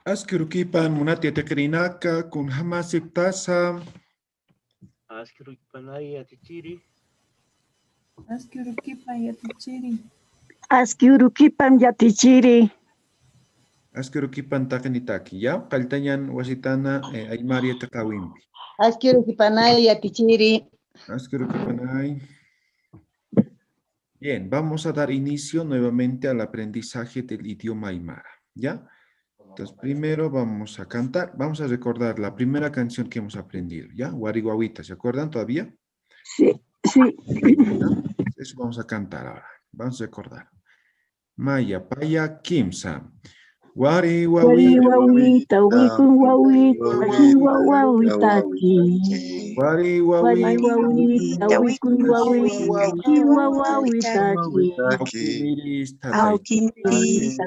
Askurukipan munati tekrinaka kun hamasip tasa. Askurukipan ayatichiri. Askurukipan yatichiri. Askurukipan yatichiri. Askurukipan takanitaki. Ya, kaltañan wasitana aymaria takawimpi. Askurukipanay yatichiri. Askurukipan ay. Bien, vamos a dar inicio nuevamente al aprendizaje del idioma aymara. ¿Ya? Entonces, primero vamos a cantar, vamos a recordar la primera canción que hemos aprendido, ¿ya? Guariguahuita, ¿se acuerdan todavía? Sí, sí. ¿Ya? Eso vamos a cantar ahora, vamos a recordar. Maya, paya, kimsa. Wawita, wikun wawita ki. Wawita, wikun wawita ki. Aukinirista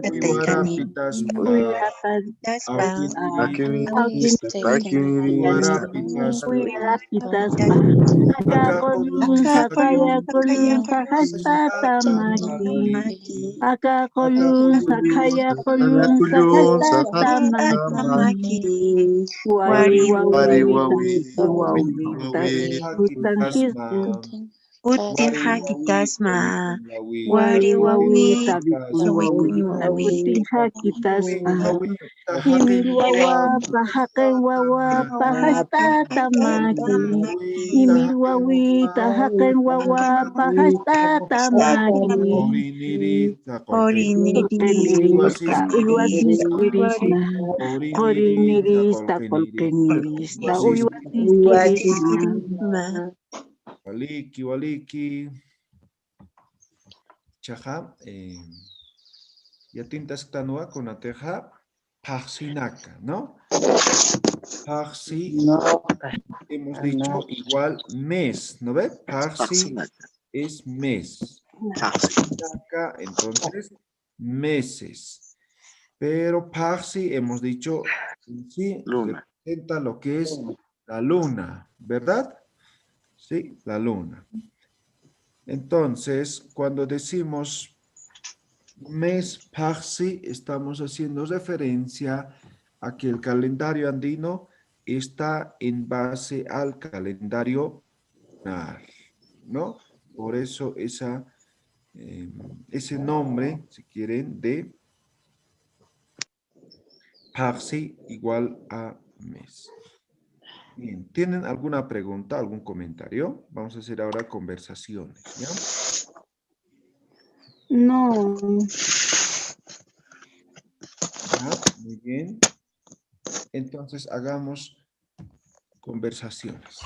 Warapitaspa. Akakolun sakaya kolun sakasta tamaki. Akakolun sakaya kolun sakasta tamaki. Wari wawita utanhisku. Utin hakitasma. Wari wawita utin hakitasma. Himil wawa pahaken wawa pahasta tamaki. Himil wawita haken wawa pahasta tamaki. Korinirista, uywasiskirisna. Korinirista, kolkenirista, uywasiskirisna. Waliki, waliki. Chaja, ya tintas tanua con la teja, paxinaca, ¿no? Paxi, hemos dicho igual mes, ¿no ves? Paxi es mes. Paxinaca, entonces, meses. Pero paxi hemos dicho, sí, representa lo que es la luna, ¿verdad? Sí, la luna. Entonces, cuando decimos mes Paxi, estamos haciendo referencia a que el calendario andino está en base al calendario lunar, ¿no? Por eso ese nombre, si quieren, de Paxi igual a mes. Bien, ¿tienen alguna pregunta, algún comentario? Vamos a hacer ahora conversaciones, ¿ya? No. ¿Ya? Muy bien. Entonces, hagamos conversaciones.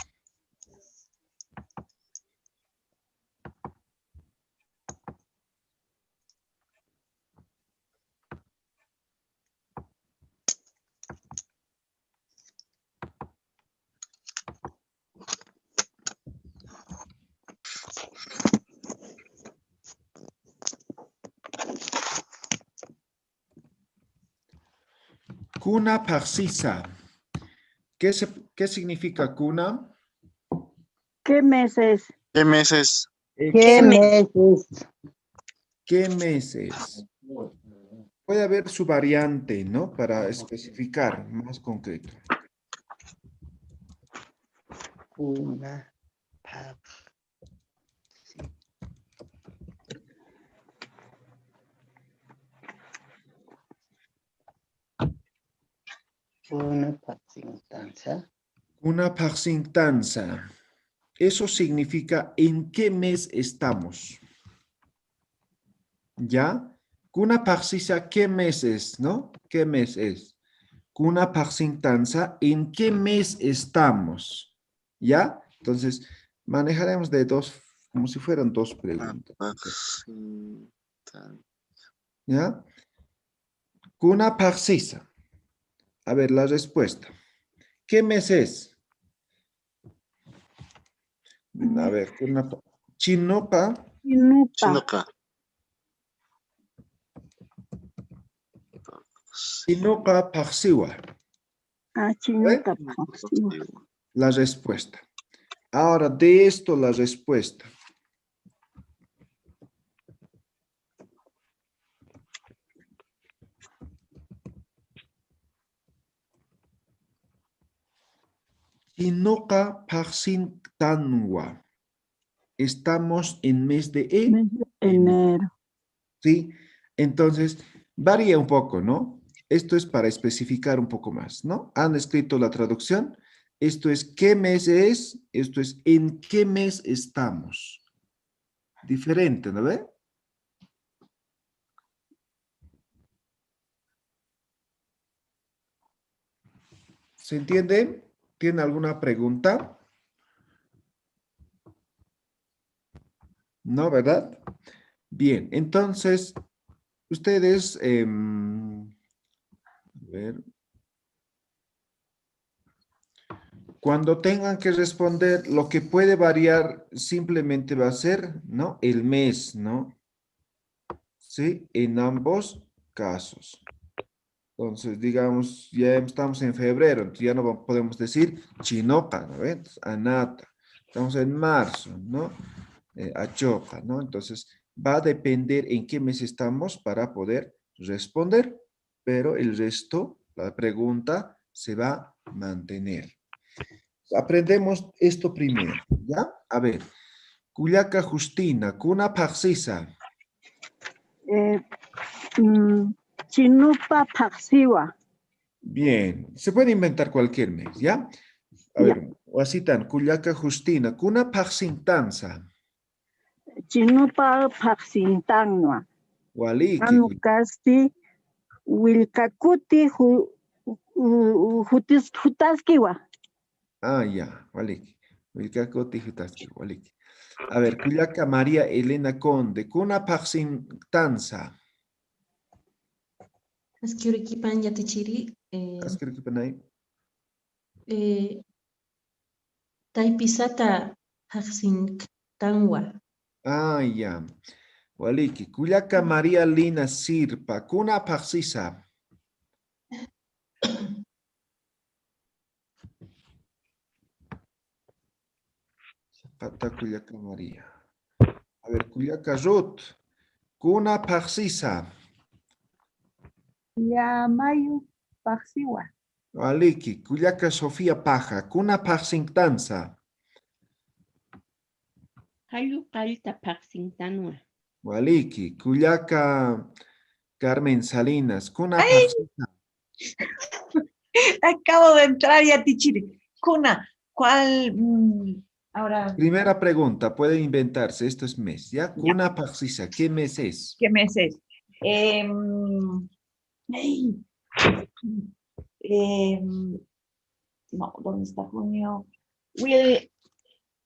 Cuna paxisa. ¿Qué significa cuna? ¿Qué meses? ¿Qué meses? ¿Qué meses? ¿Qué meses? Puede haber su variante, ¿no? Para especificar más concreto. Cuna. Una paxintanza. Una paxintanza. Eso significa en qué mes estamos. ¿Ya? Cuna paxisa, ¿qué mes es, no? ¿Qué mes es? Cuna paxintanza, ¿en qué mes estamos? ¿Ya? Entonces, manejaremos de dos, como si fueran dos preguntas. ¿Ya? Cuna paxisa. A ver, la respuesta. ¿Qué mes es? A ver, chinopa. Chinupa. Chinopa paxiwa. Chinupa paxiwa. La respuesta. Ahora, de esto la respuesta. Chinoca Paxin Tanwa. Estamos en mes de Mes de enero. ¿Sí? Entonces, varía un poco, ¿no? Esto es para especificar un poco más, ¿no? Han escrito la traducción. Esto es qué mes es, esto es en qué mes estamos. Diferente, ¿no ve? ¿Se entiende? ¿Tiene alguna pregunta? No, ¿verdad? Bien, entonces, ustedes, a ver, cuando tengan que responder, lo que puede variar simplemente va a ser, ¿no? El mes, ¿no? ¿Sí? En ambos casos. Entonces, digamos, ya estamos en febrero, entonces ya no podemos decir chinoca, ¿no? Entonces, anata. Estamos en marzo, ¿no? Achoca, ¿no? Entonces, va a depender en qué mes estamos para poder responder, pero el resto, la pregunta, se va a mantener. Aprendemos esto primero, ¿ya? A ver, Cuyaca Justina, Cuna Paxisa. Chinupa Paxiwa. Bien, se puede inventar cualquier mes, ¿ya? A ver, Wasitan, Cuyaca Justina, Cuna Paxintanza. Chinupa Paxintanwa. Waliki. Anukasti Wilkakuti Hutaskiwa. Ah, ya, Waliki. Wilcacoti Jutaski, Waliki. A ver, Cuyaca María Elena Conde, Cuna Paxintanza. Askurikipan yatichiri. Ascripanay. Taypisata haqsin tanwa. Ah, ya. Waliki. Cuyaca María Lina Sirpa, Cuna Paxisa. Pata Cuyaca María. A ver, Cuyaca Ruth, Cuna Paxisa. Yamayu Paxiwa. Waliki. Cuyaca Sofía Paja, Cuna Paxintanza. Hayu palta Paxintanwa. Waliki. Cuyaca Carmen Salinas, Cuna Paxisa. Acabo de entrar ya, Tichiri. Cuna, ¿cuál? Ahora, Primera pregunta, puede inventarse, esto es mes, ¿ya? Cuna Paxisa, ¿qué mes es? ¿qué mes es? No, ¿dónde está junio?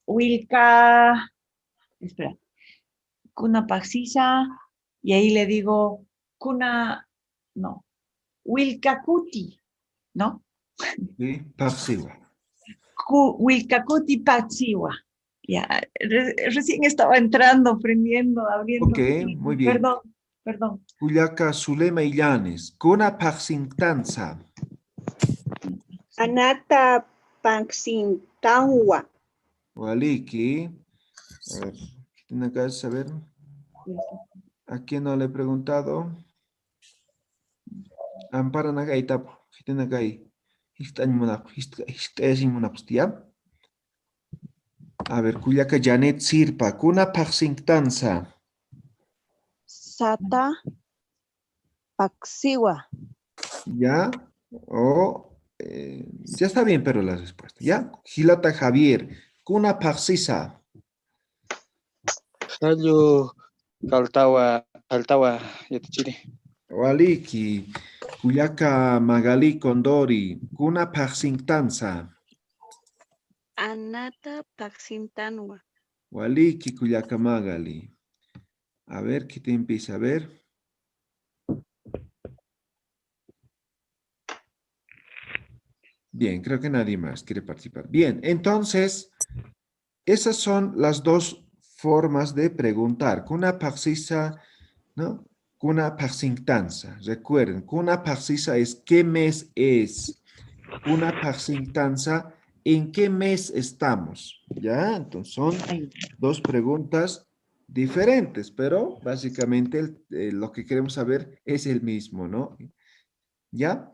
Wilka, espera, Cuna Paxisa, y ahí le digo, Cuna, no, Wilkakuti, ¿no? Sí, Paxiwa. Wilkakuti Paxiwa. Ya, recién estaba entrando, aprendiendo, abriendo. Ok, muy bien. Perdón. Cuyaca Zulema Illanes, Cuna Paxintanza. Anata Paxintanwa. Waliki. A ver, tiene que saber. ¿A quién no le he preguntado? Ampara Nagaita, tiene que ahí. A ver, Cuyaca Janet Sirpa, Cuna Paxintanza. Sata Paxiwa. ¿Ya? Ya está bien, pero la respuesta, ¿ya? Gilata Javier, Cuna Paxisa. Hayu Altawa Yatichiri. Waliki, Cuyaca Magali Condori, Cuna Paxintanza. Anata Paxintanwa. Waliki, Cuyaca Magali. A ver, ¿qué te empieza a ver? Bien, creo que nadie más quiere participar. Bien, entonces, esas son las dos formas de preguntar. Cuna Paxisa, ¿no? Cuna Paxintanza. Recuerden, Cuna Paxisa es ¿qué mes es? Cuna Paxintanza, ¿en qué mes estamos? ¿Ya? Entonces son dos preguntas diferentes, pero básicamente lo que queremos saber es el mismo, ¿no? ¿Ya?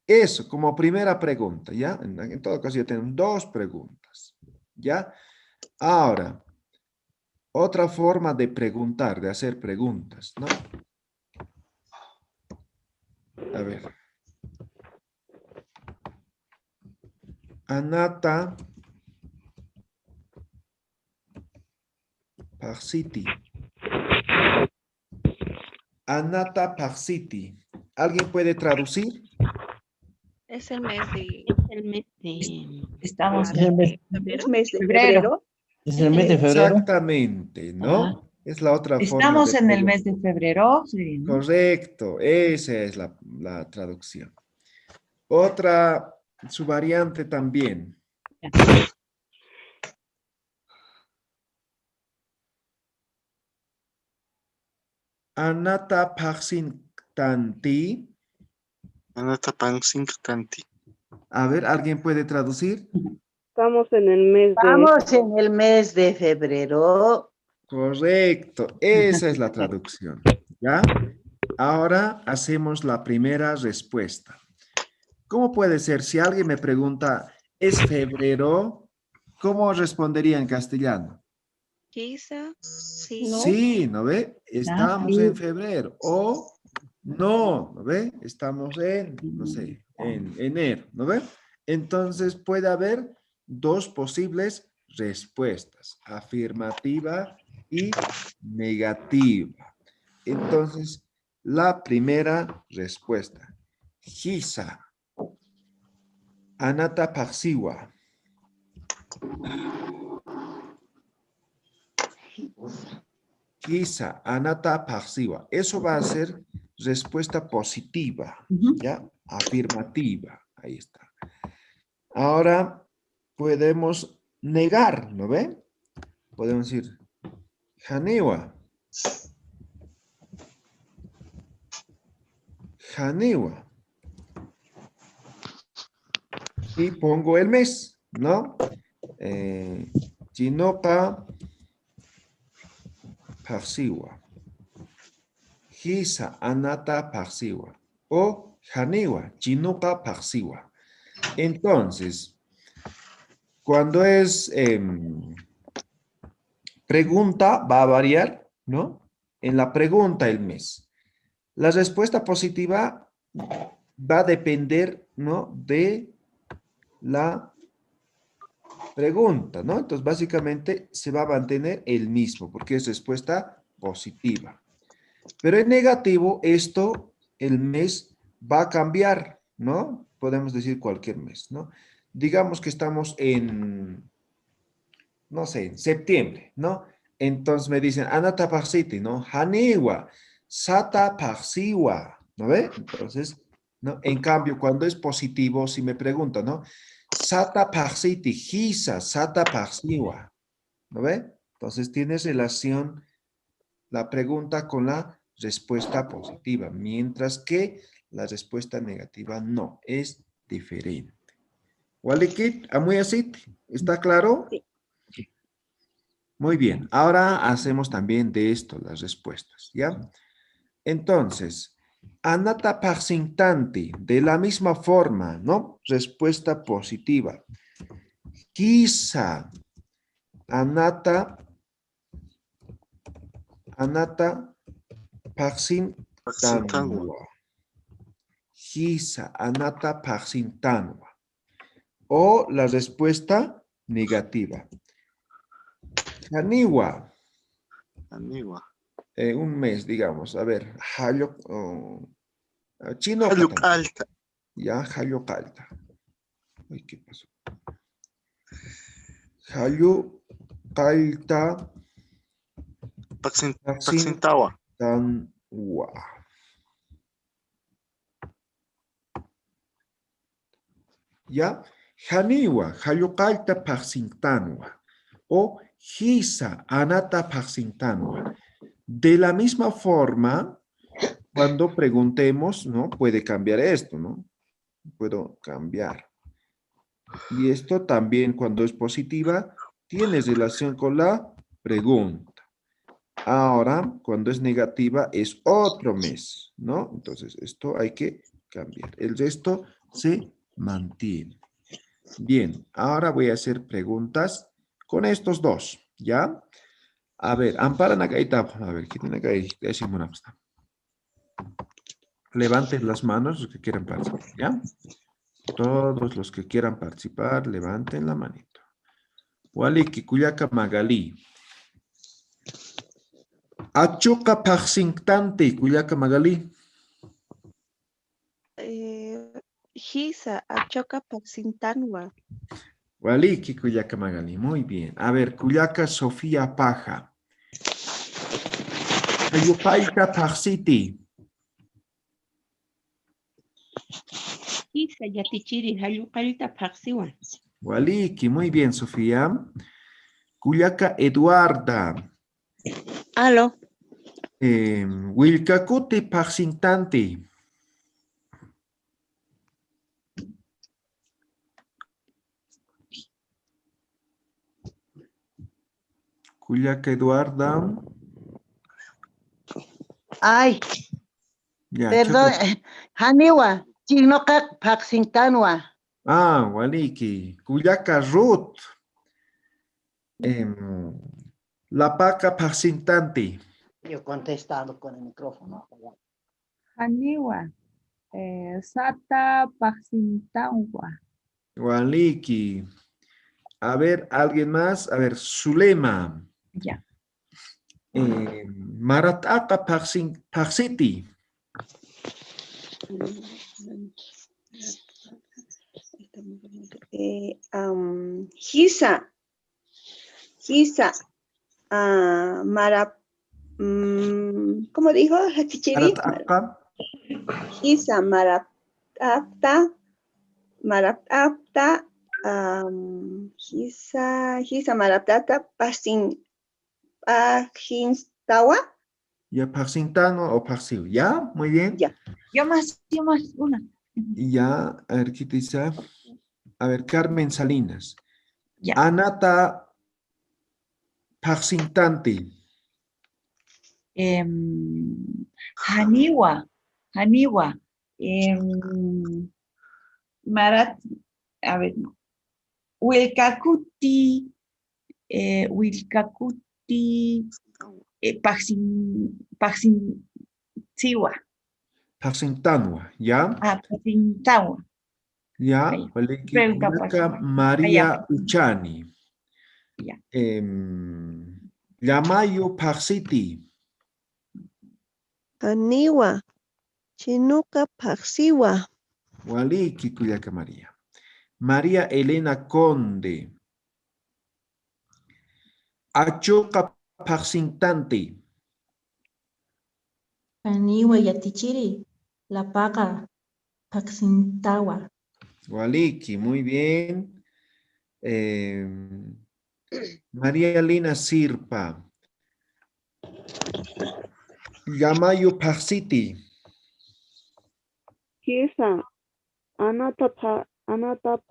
Eso, como primera pregunta, ¿ya? En todo caso, ya tenemos 2 preguntas, ¿ya? Ahora, otra forma de preguntar, de hacer preguntas, ¿no? A ver. Anata Parsiti. Anata Parsiti. ¿Alguien puede traducir? Es el mes de El mes de Estamos Es el mes, es mes de Febrero. febrero. es el mes de febrero. Exactamente, ¿no? Es la otra forma Estamos de en el preguntar. mes de febrero. Sí, ¿no? Correcto, esa es la traducción. Otra, su variante también. Anata Tanti. Anata Tanti. A ver, ¿alguien puede traducir? Estamos en el mes Estamos en el mes de febrero. Correcto, esa es la traducción. ¿Ya? Ahora hacemos la primera respuesta. ¿Cómo puede ser? Si alguien me pregunta, ¿es febrero? ¿Cómo respondería en castellano? quizá, sí, Sí, ¿no ve? Estamos en febrero. O no, ¿no ve? Estamos en, no sé, en enero, ¿no ve? Entonces puede haber 2 posibles respuestas, afirmativa y negativa. Entonces, la primera respuesta, Gisa, Anata Paxiwa. Gisa, Anata Paxiwa. Eso va a ser respuesta positiva, ¿ya? Afirmativa. Ahí está. Ahora podemos negar, ¿no ve? Podemos decir, Janiwa. Janiwa. Y pongo el mes, ¿no? Chinopa Paxiwa. Gisa, Anata Paxiwa. O Janiwa, Chinopa Paxiwa. Entonces, cuando es pregunta, va a variar, ¿no? En la pregunta el mes. La respuesta positiva va a depender, ¿no? De la pregunta, ¿no? Entonces, básicamente se va a mantener el mismo, porque es respuesta positiva. Pero en negativo, esto, el mes va a cambiar, ¿no? Podemos decir cualquier mes, ¿no? Digamos que estamos en, no sé, en septiembre, ¿no? Entonces me dicen, Anata Parsiti, ¿no? Haniwa, Sata Parsiwa, ¿no ve? Entonces, ¿no? En cambio, cuando es positivo, si me preguntan, ¿no? Sata Parsiti, Gisa, Sata Parsiwa, ¿no ve? Entonces tiene relación la pregunta con la respuesta positiva, mientras que la respuesta negativa no, es diferente. Walikit, muy así, ¿está claro? Sí. Muy bien, ahora hacemos también de esto las respuestas, ¿ya? Entonces, Anata Parsintanti, de la misma forma, ¿no? Respuesta positiva. Quizá, Anata Parsintanwa. Quizá, Anata Parsintanwa. O la respuesta negativa. Aniwa. Aniwa. Un mes, digamos. A ver, chino. Alta. Ya, Calta. Ay, ¿qué pasó? Calta. Paxintawa. Tanwa. Ya, Janiwa, Calta Paxintanwa. O Gisa, Anata Paxintanwa. De la misma forma, cuando preguntemos, ¿no? Puede cambiar esto, ¿no? Puedo cambiar. Y esto también, cuando es positiva, tiene relación con la pregunta. Ahora, cuando es negativa, es otro mes, ¿no? Entonces, esto hay que cambiar. El resto, se mantiene. Bien, ahora voy a hacer preguntas con estos dos, ¿ya? A ver, amparan acá y tap. A ver, ¿qué tiene acá? Levanten las manos los que quieran participar, ¿ya? Todos los que quieran participar, levanten la manito. Wali Kikuyaka Magali. Achuca Paxintante, Kuyaka Magali. Hisa, Achoca Paxintanwa. Wali Kikuyaka Magali, muy bien. A ver, Kuyaka Sofía Paja. Ayupaika Paxiti. Kisa yatichiri hayuqalta paqsiwan. Waliki, muy bien, Sofía. Kuyaka Eduarda. Aló. Wilcacuti Paxintante. Kuyaka Eduarda. Ay, Ya, perdón. Chaco. Haniwa, chinoca paxintanwa. Ah, Waliki. Kuyaka Ruth. La Paca Paxintante. Yo contestado con el micrófono. Haniwa. Sata Paxintangwa. Waliki. A ver, ¿alguien más? A ver, Zulema. Ya. Marataka Paxiti. Hisa, ¿cómo dijo? Chichiri. Marataka. Hisa, Marapta, Hisa, Marapta, Pajinstawa. Ya, Paxintano o Paxiu. ¿Ya? Muy bien. Ya. Yo más, una. Y ya, a ver, ¿qué te dice? A ver, Carmen Salinas. Ya. Anata Paxintante. Haniwa. Marat, a ver, no. Wilcacuti, Paxintiwa. Paxintanwa. ¿Ya? Paxintawa. Ya. Ahí. Waliki Pregunta, Kuyaka pues. María Allá. Uchani. Ya. Yamayo Paxiti. Aniwa, Chinuka Paxiwa. Waliki Kuyaka María. María Elena Conde. Achoka Paxintante. Paniwa yatichiri. La paga. Paxintawa. Waliki, muy bien. María Elena Sirpa. Yamayo Paxiti. Hisa, Anata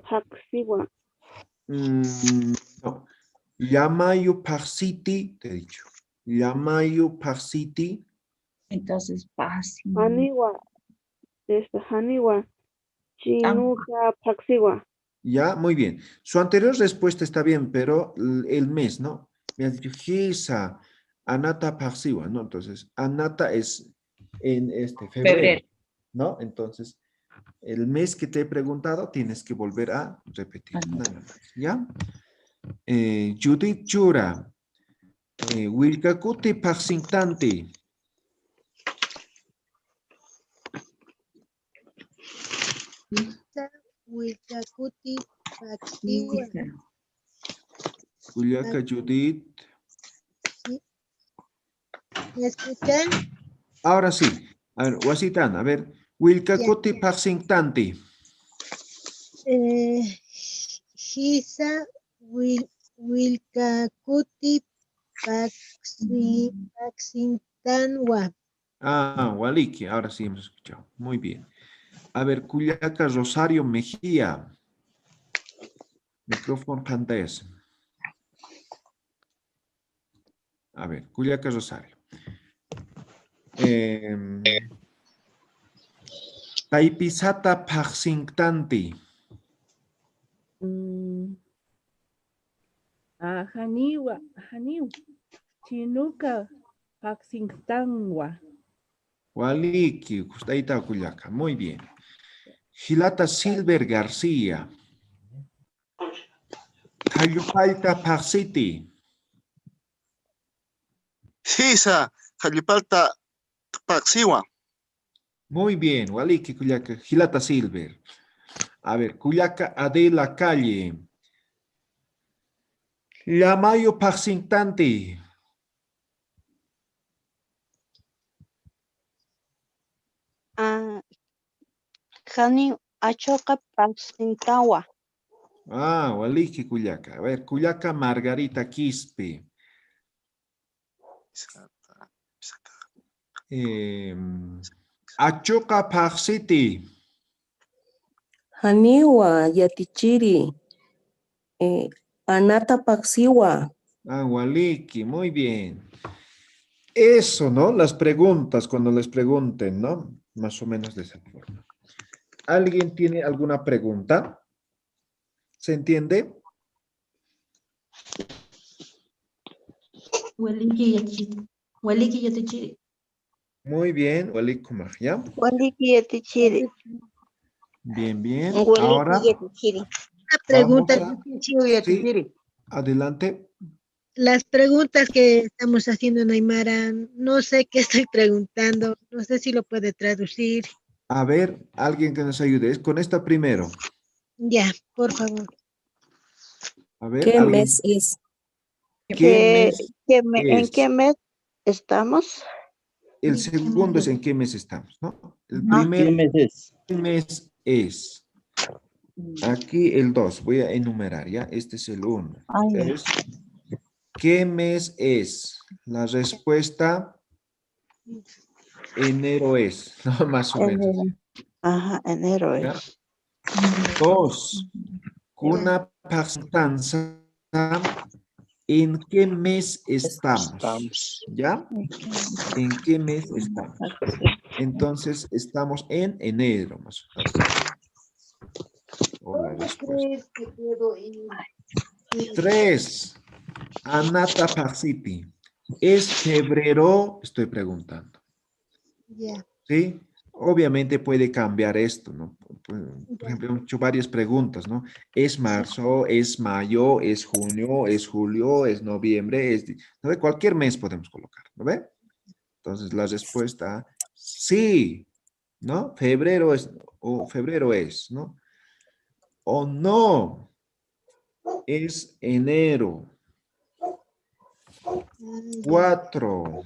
Paxiwa. No. Yamayo Paxiti, te he dicho. Yamayo Paxiti. Entonces, Haniwa, Haniwa, Chinuka Paxiwa. Ya, muy bien. Su anterior respuesta está bien, pero el mes, ¿no? Me has dicho Gisa, Anata Paxiwa, ¿no? Entonces, Anata es en febrero, ¿no? Entonces, el mes que te he preguntado tienes que volver a repetir. Nada más, ¿ya? Judith Chura. Wilcacuti Paxintante. Wilcacuti Paxiwa. Juliaca Judith. ¿Me escuchan? Ahora sí. A ver, Huasitán, a ver. Wilcacuti Paxintante. Hisa Wilcacuti Paxintanwa. Ah, Waliki, ahora sí hemos escuchado. Muy bien. A ver, Cuyaca Rosario Mejía. Micrófono pantallas. A ver, Cuyaca Rosario. Taypisata paksintanti. Haniwa, chinuka paksintanwa. Waliki, Gustaita Cuyaca. Muy bien. Gilata Silver García. Cayupaita Paxiti. Hisa, Cayupalta Paxiwa. Muy bien, Waliki Cuyaca. Gilata Silver. A ver, Cuyaca Adela Calle. Llamayo Paxintanti. Hani achoka paksintawa. Waliki Cuyaca. A ver, Cuyaca Margarita Quispe. Achoka Paxiti. Haniwa yatichiri. Anata paxiwa. Waliki, muy bien. Eso, ¿no? Las preguntas, cuando les pregunten, ¿no? Más o menos de esa forma. ¿Alguien tiene alguna pregunta? ¿Se entiende? Waliki yatichiri. Muy bien, Walikumaj, ¿ya? Waliki yatichiri. Bien, bien. Waliki Ahora yatichiri. Una pregunta. sí, adelante. Las preguntas que estamos haciendo en Aymara, no sé qué estoy preguntando, no sé si lo puede traducir. A ver, alguien que nos ayude. Es con esta primero. Ya, por favor. A ver, ¿Qué alguien. mes es? ¿Qué mes ¿En es? qué mes estamos? El segundo es en qué mes estamos, ¿no? El Ah. primer ¿Qué mes es? mes es. Aquí el 2. Voy a enumerar, ¿ya? Este es el 1. ¿Qué mes es? La respuesta, enero es, ¿no? Más o menos. Ajá, enero ¿Ya? es. 2. Kuna paxtanza. ¿En qué mes estamos? ¿Ya? ¿En qué mes estamos? Entonces, estamos en enero, más o menos. O la respuesta. 3. Anata Paxiti. ¿Es febrero? Estoy preguntando. Ya. ¿Sí? Obviamente puede cambiar esto, ¿no? Por ejemplo, hemos hecho varias preguntas, ¿no? ¿Es marzo? ¿Es mayo? ¿Es junio? ¿Es julio? ¿Es noviembre? ¿No ve? Cualquier mes podemos colocar, ¿no ve? Entonces, la respuesta, sí, ¿no? Febrero es, ¿no? O no, es enero. 4.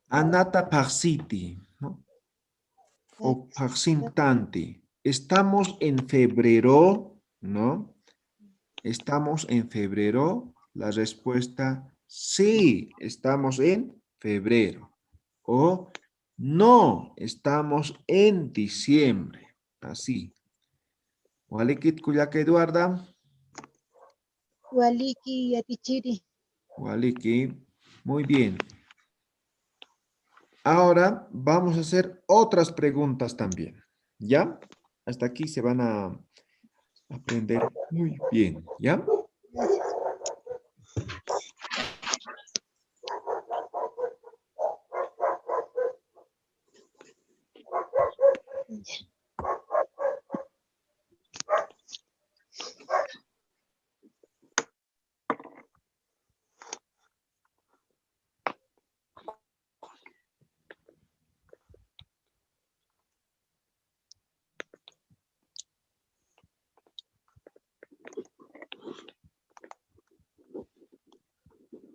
Anata Paxiti, ¿no? O Paxintanti. Estamos en febrero, ¿no? Estamos en febrero. La respuesta, sí, estamos en febrero. O no, estamos en diciembre. Así. Walikit Kuyaka Eduarda. Waliki yatichiri. Waliki. Muy bien. Ahora vamos a hacer otras preguntas también. ¿Ya? Hasta aquí se van a aprender muy bien. ¿Ya?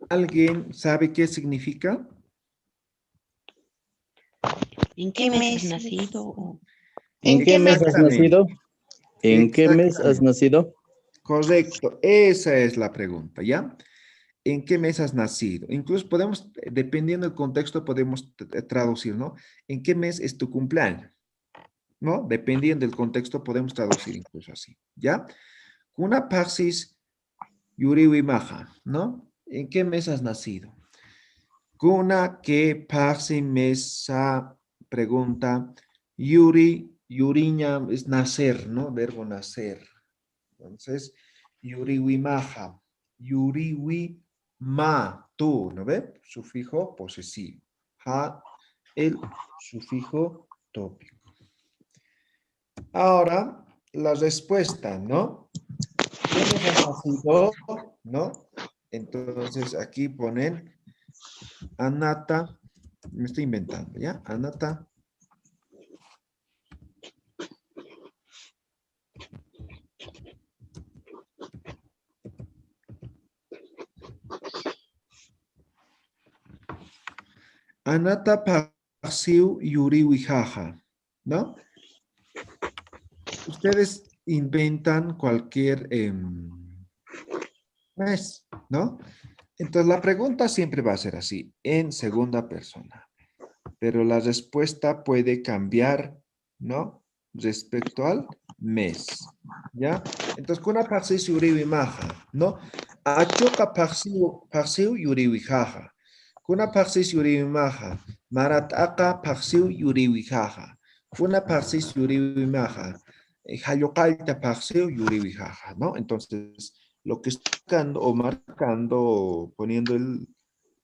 ¿Alguien sabe qué significa? ¿En qué mes has nacido? ¿En qué mes has nacido? ¿En qué mes has Exactamente. nacido? Correcto, esa es la pregunta, ¿ya? ¿En qué mes has nacido? Incluso podemos, dependiendo del contexto, podemos traducir, ¿no? ¿En qué mes es tu cumpleaños? ¿No? Dependiendo del contexto, podemos traducir incluso así, ¿ya? Una praxis yuriwi maja, ¿no? ¿En qué mes has nacido? Kuna que praxis mesa pregunta, Yuri, Yuriña es nacer, ¿no? Verbo nacer. Entonces, Yuriwimaja, Yuriwima, tú, ¿no ve? Sufijo posesivo. Ha, el sufijo tópico. Ahora, la respuesta, ¿no? ¿Quiénes han nacido? ¿No? Entonces, aquí ponen Anata, me estoy inventando, ¿ya? Anata. Anata Parsiu Yuriwijaja, ¿no? Ustedes inventan cualquier mes, ¿no? Entonces la pregunta siempre va a ser así, en segunda persona. Pero la respuesta puede cambiar, ¿no? Respecto al mes, ¿ya? Entonces, kuna parsis yuriwimaja, ¿no? Achoka parsiu yuriwijaja. Kuna parsis yuriwimaja. Marataka parsiu yuriwijaja. Kuna parsis yuriwimaja. Hayokalta parsiu yuriwijaja, ¿no? Entonces, lo que estoy marcando o marcando, poniendo el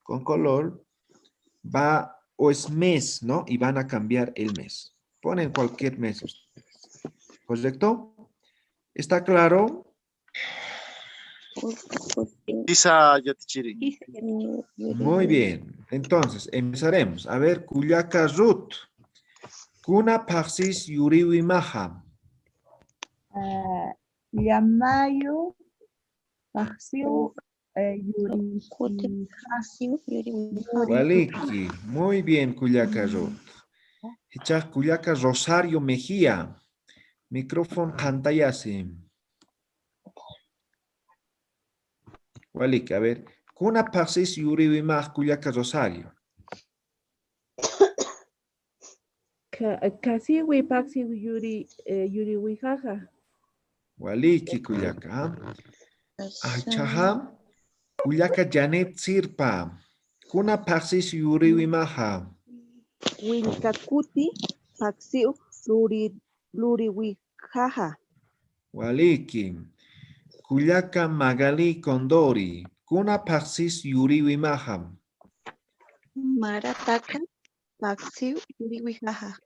con color, va o es mes, ¿no? Y van a cambiar el mes. Ponen cualquier mes ustedes. ¿Correcto? ¿Está claro? Isa Yatichiri. Muy bien. Entonces, empezaremos. A ver, Kuyaka Rut. Kuna Parsis Yuriwi Maha. Llamayo, Paxiu, Waliki. Muy bien, Kuyaka Rut. Hechak Kuyaka Rosario Mejía. Micrófono pantallase. Waliki, a ver. Kuna Parsis Yuriwi Maha Kuyaka Rosario. Casi Wipaxi Yuri Wijaja. Waliki Kuyaka. Chaha. Kuyaka Janet Sirpa. Kuna Parsis Yuriwi Maha. Wilkakuti Paxiu Luriwijaja. Waliki. Kuyaka Magali Condori. Kuna Parsis Yuriwi Maha. Marataka Paxiu Luriwijaja.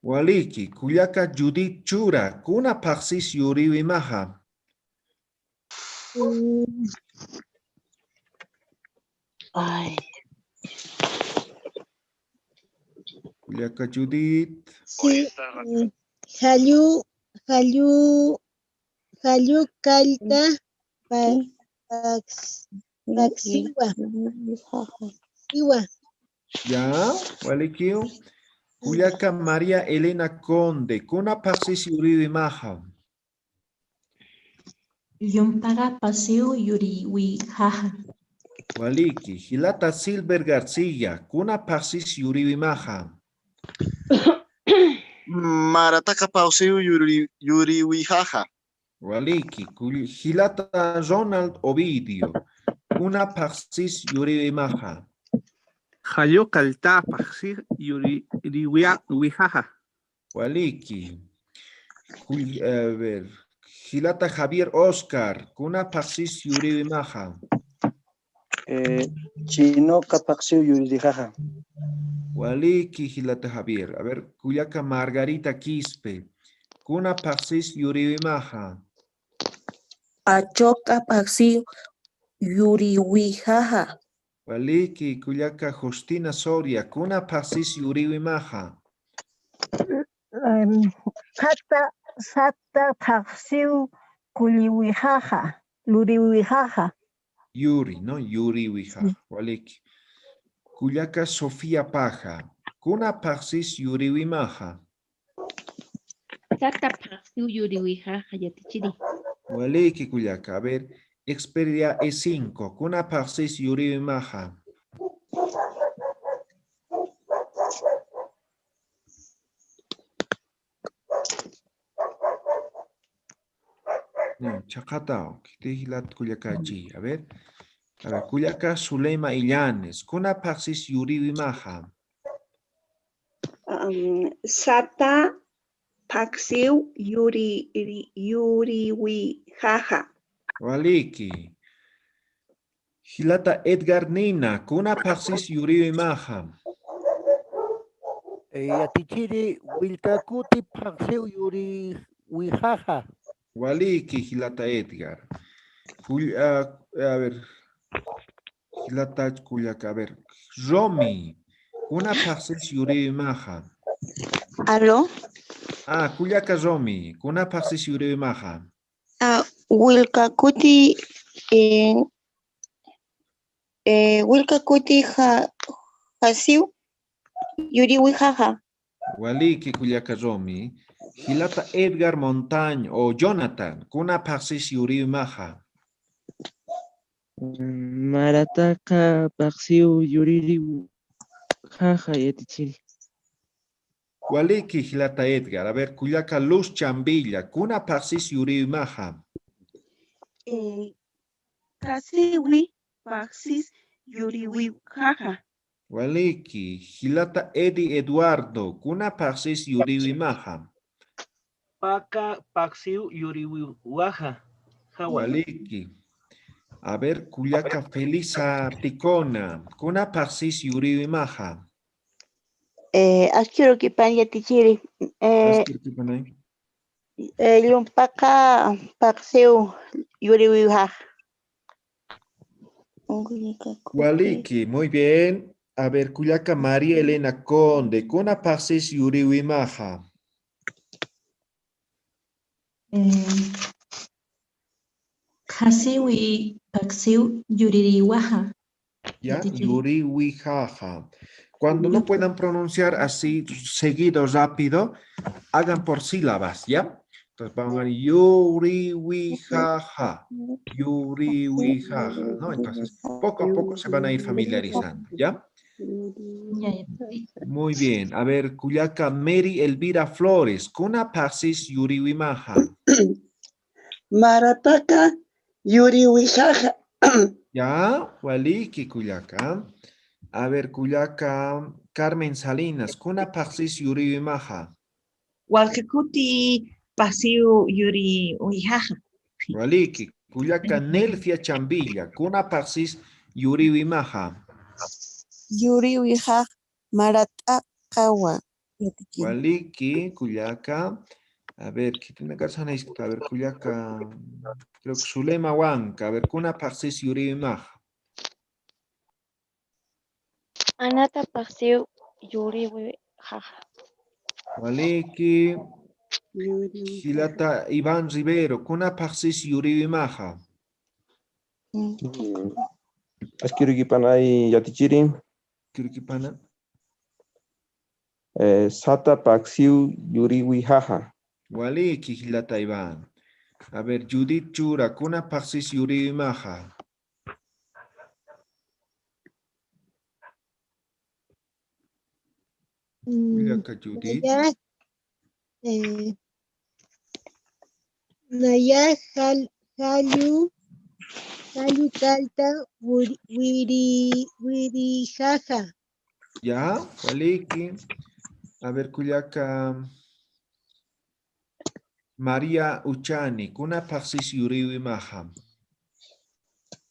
Waliki. Kuyaka Judith Chura. Kuna Parsis Yuriwi Maha. Ay. Kuyaka Judith. Sí, Hayu Kalta Paxiwa. Ya. Waliki. Kuyaka María Elena Conde. Kuna Parsis Yuriwi Maha. Yumpaga Paseo Yuriwijaja. Waliki. Hilata Silver García. Kuna Parsis Yuriwi Maha. Marataka Pausiu Yuriwijaja. Waliki. Hilata Ronald Ovidio. Kuna Parsis Yuriwi Maha. Hayo kalta paxi yuri wijaja. Waliki. A ver. Hilata Javier Oscar. Kuna Parsis Yuriwi Maha. Chino Capaxio Yurijaja. Waliki Hilata Javier. A ver. Kuyaka Margarita Quispe. Kuna Parsis Yuriwi Maha. Achoka Paxiu Yuriwijaja. Waliki Kuyaka Justina Soria. Kuna Parsis Yuriwi Maha. Sata Paxiu Kuliwijaja. Luriwijaja. Yuri, ¿no? Yuri Wija. Waliki. Kuyaka Sofía Paja. Kuna Parsis Yuriwi Maha. Sata Paxiu Yuriwijaja Yatichiri. Waliki Kuyaka. A ver. Expedia E5. Kuna Parsis Yuriwi Maha. No, Chacatao. Kitihilat Kuyaka allí. A ver. Kuyaka Zulema Illanes. Kuna Parsis Yuriwi Maha. Sata paksiu yuriwijaja. Waliki. Hilata Edgar Nina. Kuna paxis yuriwi maha. Yatichiri Wilkakuti Paxiu Yuri Wijaja. Waliki Hilata Edgar. A ver. Hilata Kuyaka. A ver. Romi. Kuna paxis yuriwi maha. ¿Aló? Kuyaka Romi. Kuna paxis yuriwi maha. Wilkakuti Wilkakuti hasiu yuriwijaja. Waliki Kuyaka Romi. Hilata Edgar Montaño o Jonathan. Kuna paxis yuriwi maha. Marataka paxiu yuriri jaja yatichiri. Waliki Hilata Edgar. A ver, Kuyaka Luz Chambilla. Kuna paxis yuriwi maha. Kasiwi paxis yuriwijaja. Waliki Hilata Edi Eduardo. Kuna paxis yuriwi maha. Paka paxiu yuriwi waja. Waliki. A ver, Kuyaka Felisa Ticona. Kuna paxis yuriwi maha. Askiro kipan yatichiri. Yumpaka paxiu yuriwijaja. Waliki, muy bien. A ver, Kuyaka María Elena Conde. Kuna paxis yuriwi maha. Hasiwi paxiu yuririwaja. Ya, yuriwi jaja. Cuando no puedan pronunciar así seguido, rápido, hagan por sílabas, ¿ya? Entonces vamos a ver yuriwi jaja. Yuriwi jaja, ¿no? Entonces, poco a poco se van a ir familiarizando, ¿ya? Muy bien. A ver, Kuyaka Mary Elvira Flores. Kuna paxis yuriwi maha. Marataka yuriwijaja. Ya, Waliki Kuyaka. A ver, Kuyaka Carmen Salinas. Kuna paxis yuriwi maha. Walkakuti pasiu yuriwijaja. Waliki. Kuyaka Nelfia Chambilla. Kuna paxis yuriwi maha. Yuriwijaja maratakawa. Waliki, Kuyaka. A ver, ¿qué tiene que hacer? A ver, Kuyaka. Creo que Zulema Huanca. A ver, Kuna paxis yuriwi maha. Anata paxiu yuriwijaja. Waliki. Hilata Iván Rivero. Kuna paxis yuriwi maha. Askirikipanay yatichiri. Kirikipana. Sata paxiu yuriwi jaja. Waliki Hilata Iván. A ver, Judith Chura. Kuna paxis yuriwi maha. Kuyaka Judith. Naya Halu Kalta Wirijaja. Ya, Waliki. A ver, Kuyaka María Uchani. Kuna paxis yuriwi maha.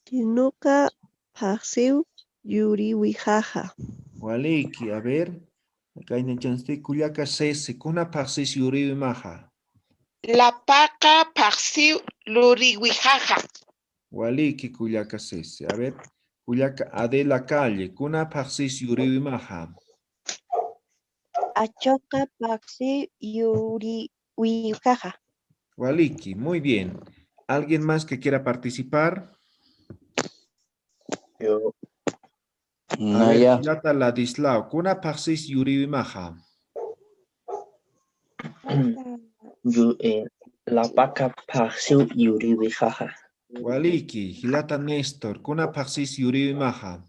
Kinuka paxiu yuriwijaja. Waliki, a ver. Acá hay una chance. Kuyaka Sese. Kuna paxis yuriwi maha. La paca paxiu luriwijaja. Waliki Kuyaka Sese. A ver. Kuyaka Adela Calle. Kuna paxis yuriwi maha. Achoka paxiu yuriwijaja. Waliki, muy bien. ¿Alguien más que quiera participar? Yo. A ver, Hilata Ladislao. Kuna paxis yuriwi maha. La paca paxiu yuriwijaja. Waliki, Hilata Néstor. Kuna paxis yuriwi maha.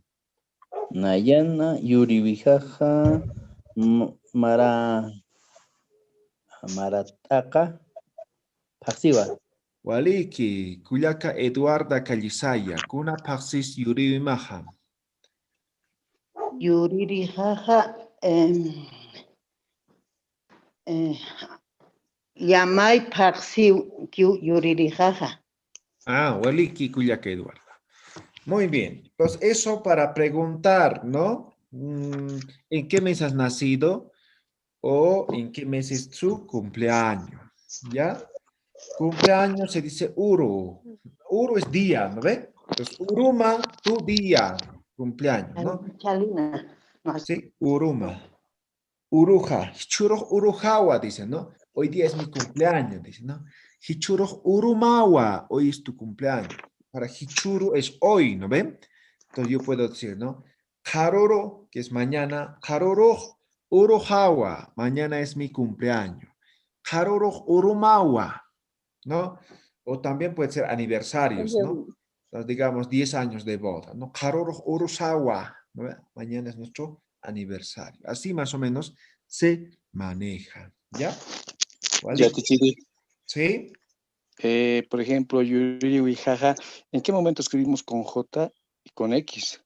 Nayana yuriwijaja. Marataka paxiwa. Waliki, Kuyaka Eduarda Callisaya. Kuna paxis yuriwi maha. Yuririjaja. Llamay paxiu yuririjaja. Ah, waliki kuyaka Eduardo. Muy bien. Entonces, eso para preguntar, ¿no? ¿En qué mes has nacido? O en qué mes es su cumpleaños. ¿Ya? Cumpleaños se dice uru. Uru es día, ¿no ve? Entonces, uruma, tu día. Cumpleaños, ¿no? Chalina. Sí, uruma. Uruja. Hichuroh urujawa, dice, ¿no? Hoy día es mi cumpleaños, dice, ¿no? Hichuroh urumawa. Hoy es tu cumpleaños. Para hichuru es hoy, ¿no ven? Entonces yo puedo decir, ¿no? Haroro, que es mañana. Haroro urujawa. Mañana es mi cumpleaños. Haroro urumawa, ¿no? O también puede ser aniversarios, ¿no? Entonces, digamos, 10 años de boda, ¿no? Haroro urusawa, ¿no? Mañana es nuestro aniversario. Así más o menos se maneja, ¿ya? ¿Vale? Ya, Tichiri. ¿Sí? Por ejemplo, Yuri Wijaja, ¿en qué momento escribimos con J y con X?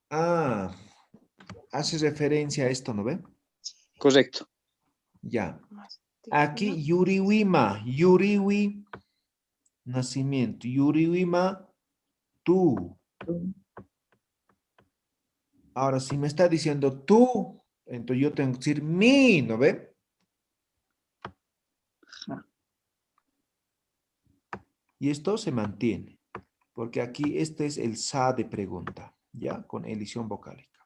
Ah, hace referencia a esto, ¿no ve? Correcto. Ya. Aquí Yuriwima, Yuriwi, nacimiento. Yuriwima, tú. Ahora, si me está diciendo tú, entonces yo tengo que decir mi, ¿no ve? Y esto se mantiene, porque aquí este es el sa de pregunta, ¿ya? Con edición vocálica.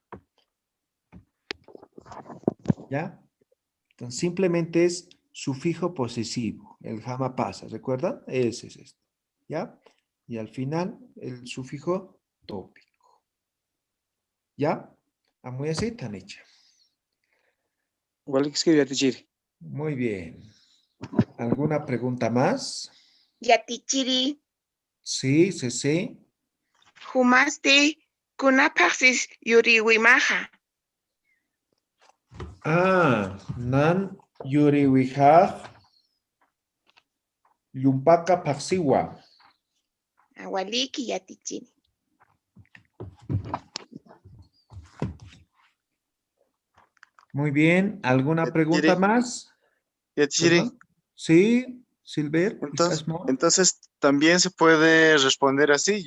¿Ya? Entonces, simplemente es sufijo posesivo, el jama pasa, ¿recuerdan? Ese es esto, ¿ya? Y al final, el sufijo tópico. ¿Ya? Muy así, Tanicha. Igual que escribir, Tichiri. Muy bien. ¿Alguna pregunta más? Yatichiri, Sí, sí. humaste kunapaxis yuriwimaja. Ah, nan yuriwijaj yumpaka paxiwa. Awaliki yatichiri. Muy bien. ¿Alguna pregunta más? Yatichiri. Sí, Silver. Entonces, también se puede responder así,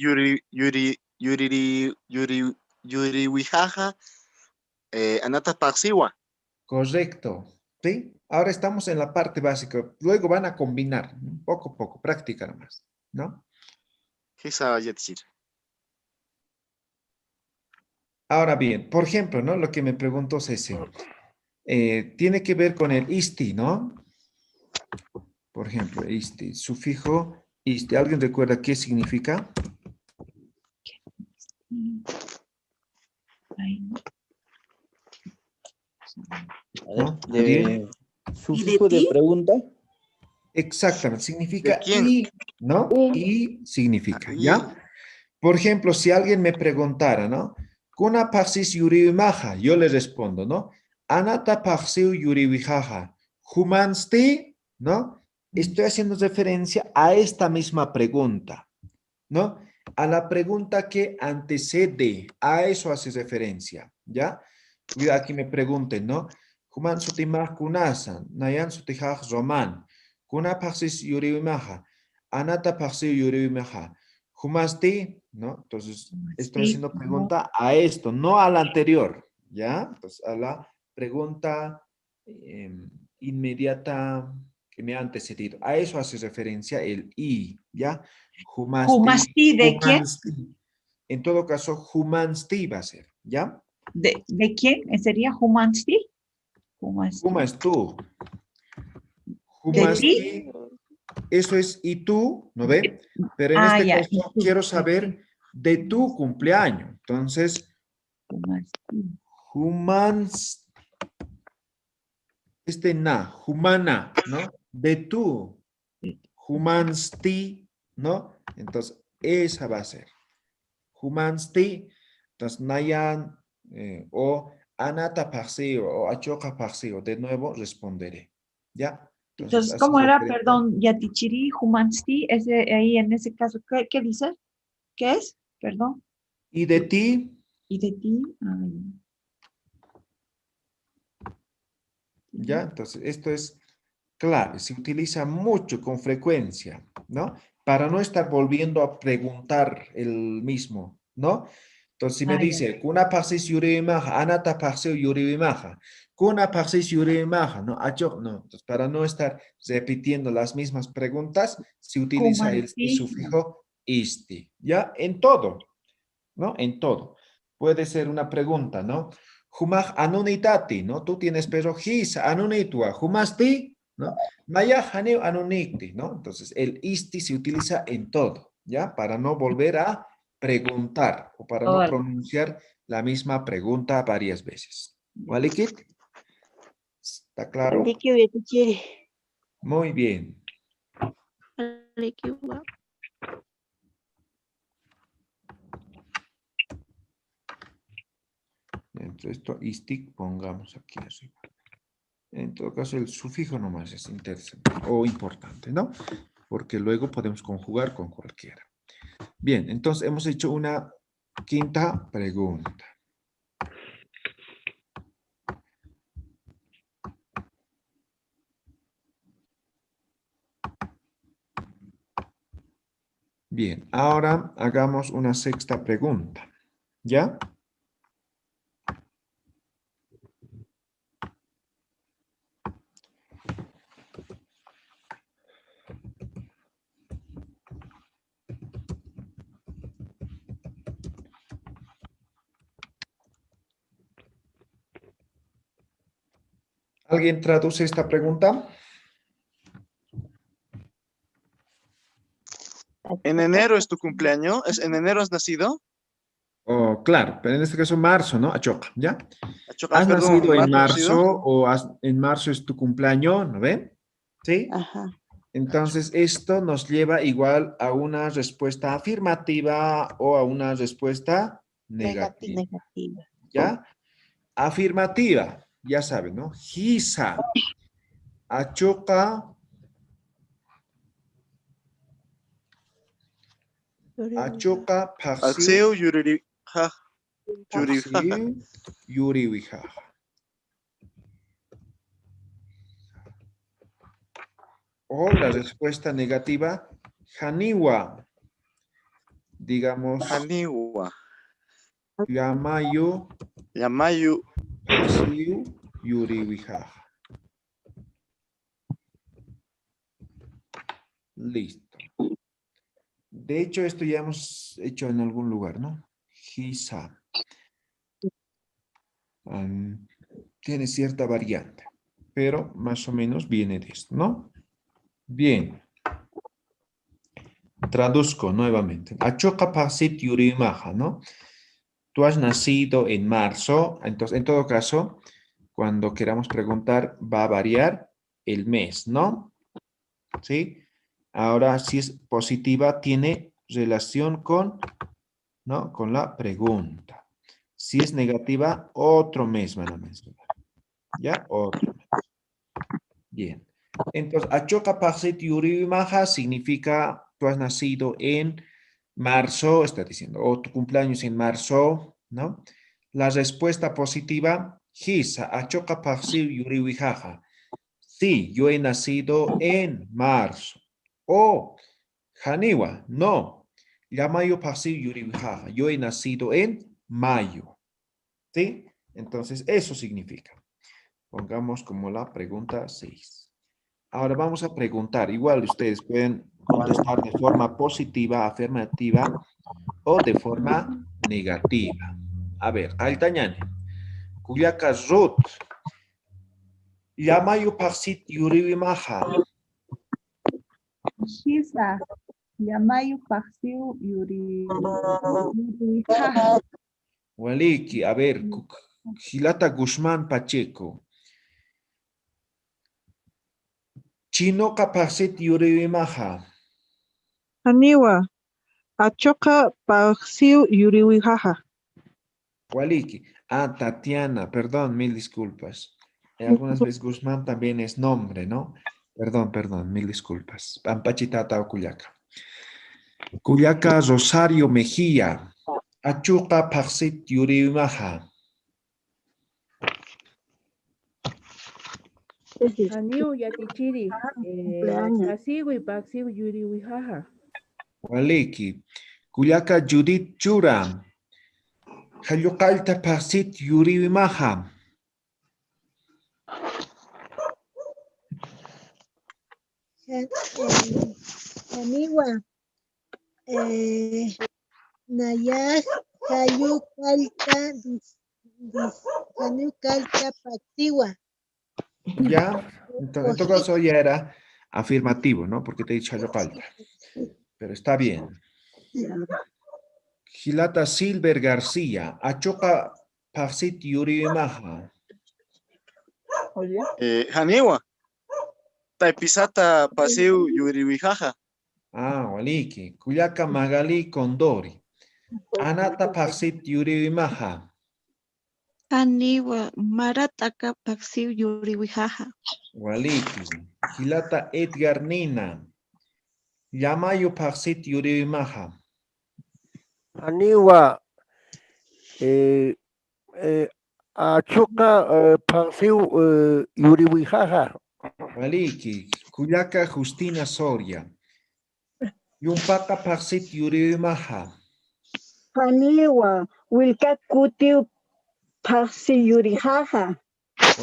yuriwijaja, anata paxiwa. Correcto. ¿Sí? Ahora estamos en la parte básica. Luego van a combinar, poco a poco, práctica nomás, ¿no? Quizá Yatichiri. Ahora bien, por ejemplo, ¿no? Lo que me preguntó Ceci. Tiene que ver con el isti, ¿no? Por ejemplo, isti, sufijo isti. ¿Alguien recuerda qué significa? ¿No? ¿Alguien? ¿Sufijo de pregunta? Exactamente, significa quién? y, ¿no? Y significa, ¿ya? Por ejemplo, si alguien me preguntara, ¿no? Kuna paxis yuriwimaja, yo le respondo, ¿no? Anata paxiu yuriwijaja. Humansti, ¿no? Estoy haciendo referencia a esta misma pregunta, ¿no? A la pregunta que antecede, a eso hace referencia, ¿ya? Cuidado, aquí me pregunten, ¿no? Human sutimaj kunasan, nayan sutijaj roman, kuna paxis yuriwimaja, anata paxiu yuriwimaja. Humasti, ¿no? Entonces, estoy haciendo pregunta a esto, no a la anterior, ¿ya? Entonces, a la pregunta inmediata que me ha antecedido. A eso hace referencia el i, ¿ya? ¿Humasti de quién? En todo caso, humansti va a ser, ¿ya? ¿De quién? ¿Sería humansti? Huma es tú. ¿De ti? Eso es y tú, ¿no ve? Pero en este caso quiero saber de tu cumpleaños. Entonces, humans, humana, ¿no? De tu, humansti, ¿no? Entonces, esa va a ser. Humansti, entonces, nayan o anata paxio o achoka paxio. De nuevo responderé, ¿ya? Entonces, ¿cómo era? Perdón, Yatichiri, humansti, ahí en ese caso, ¿qué dices? ¿Qué es? Perdón. ¿Y de ti? ¿Y de ti? ¿Ya? Entonces, esto es clave, se utiliza mucho con frecuencia, ¿no? Para no estar volviendo a preguntar el mismo, ¿no? Entonces, si me dice, kuna paxis yurimaja, anata paxio yurimaja, kuna paxis yurimaja, ¿no? No, entonces, para no estar repitiendo las mismas preguntas, se utiliza el sufijo isti, ¿ya? En todo, ¿no? En todo. Puede ser una pregunta, ¿no? Humaj anunitati, ¿no? Tú tienes perro, his anunitua, humasti, ¿no? Maya haneu anuniti, ¿no? Entonces, el isti se utiliza en todo, ¿ya? Para no volver a preguntar o para no pronunciar la misma pregunta varias veces. ¿Walikit? ¿Está claro? Muy bien. Entonces, esto istic pongamos aquí arriba. En todo caso, el sufijo nomás es interesante o importante, ¿no? Porque luego podemos conjugar con cualquiera. Bien, entonces hemos hecho una quinta pregunta. Bien, ahora hagamos una sexta pregunta. ¿Ya? ¿Alguien traduce esta pregunta? ¿En enero es tu cumpleaños? ¿En enero has nacido? Oh, claro, pero en este caso marzo, ¿no? Achoca, ¿ya? Achoca, ¿Has perdón, nacido en ¿marzo nacido? marzo o en marzo es tu cumpleaños? ¿No ven? ¿Sí? Ajá. Entonces, esto nos lleva igual a una respuesta afirmativa o a una respuesta negativa. ¿Ya? Afirmativa, ya saben, ¿no? Hisa. Achoca. Achoca Paxeu paxeu yuririwija. paxeu yuriwija. O la respuesta negativa, Haniwa. Digamos. Haniwa. Yamayu. Yamayu. Paxeu yuriwija. Listo. De hecho, esto ya hemos hecho en algún lugar, ¿no? Hisa. Tiene cierta variante, pero más o menos viene de esto, ¿no? Bien. Traduzco nuevamente. Achoka pasit yurimaja, ¿no? Tú has nacido en marzo, entonces, en todo caso, cuando queramos preguntar, va a variar el mes, ¿no? ¿Sí? Ahora, si es positiva, tiene relación con, ¿no? Con la pregunta. Si es negativa, otro mes van a mencionar. ¿Ya? Otro mes. Bien. Entonces, Achoka pasit yurimaja significa tú has nacido en marzo, está diciendo, o tu cumpleaños en marzo, ¿no? La respuesta positiva, Hisa, Achoka pasit yuriwijaja. Sí, yo he nacido en marzo. O, Haniwa, no. Yamayo pasit yuriwijaja. Yo he nacido en mayo. ¿Sí? Entonces, eso significa. Pongamos como la pregunta 6. Ahora vamos a preguntar. Igual ustedes pueden contestar de forma positiva, afirmativa o de forma negativa. A ver, Altañane. Kuyaka Ruth. Yamayu paxit yuriwimaja. Hisa. Yamayu paxiu yuriwijaja. Waliki, a ver, Gilata Guzmán Pacheco. Chinoca paxit yuriwimaja. Haniwa. Achoka paxiu yuriwijaja. Waliki. Ah, Tatiana, perdón, mil disculpas. Algunas veces Guzmán también es nombre, ¿no? Perdón, mil disculpas. Pampachitata o Cuyaca. Cuyaca Rosario Mejía. Achuca paxit yurimaja. Aniu yatichiri. Cumpleaños. Pasiwi paksiw yuriwi jaja. Waliki. Kuyaka Judith Churam. Hayuqalta Pasit Yuriwi Maha. Aniwa. Nayas Hayukalta Paksiwa. Ya, entonces en todo caso ya era afirmativo, ¿no? Porque te he dicho Hayuqalta. Pero está bien. Gilata Silver García. Achoka Pasit Yuriwi Maha. Haniwa. Taipisata paseo yuriwijaja. Ah, waliki. Kuyaka Magali Condori. Anata Pasit Yuriwi Maha. Aniwa marataka paksiw yuriwi jaja. Waliki. Gilata Edgar Nina. Yamayo Pasit Yuriwi Maha. Aniwa. Achuka Paxiu Yuriwijaja. Waliki. Kuyaka Justina Soria. Yumpaka Pasit Yuriwi Maha. Haniwa, wilka kutiu paksi yurijaja.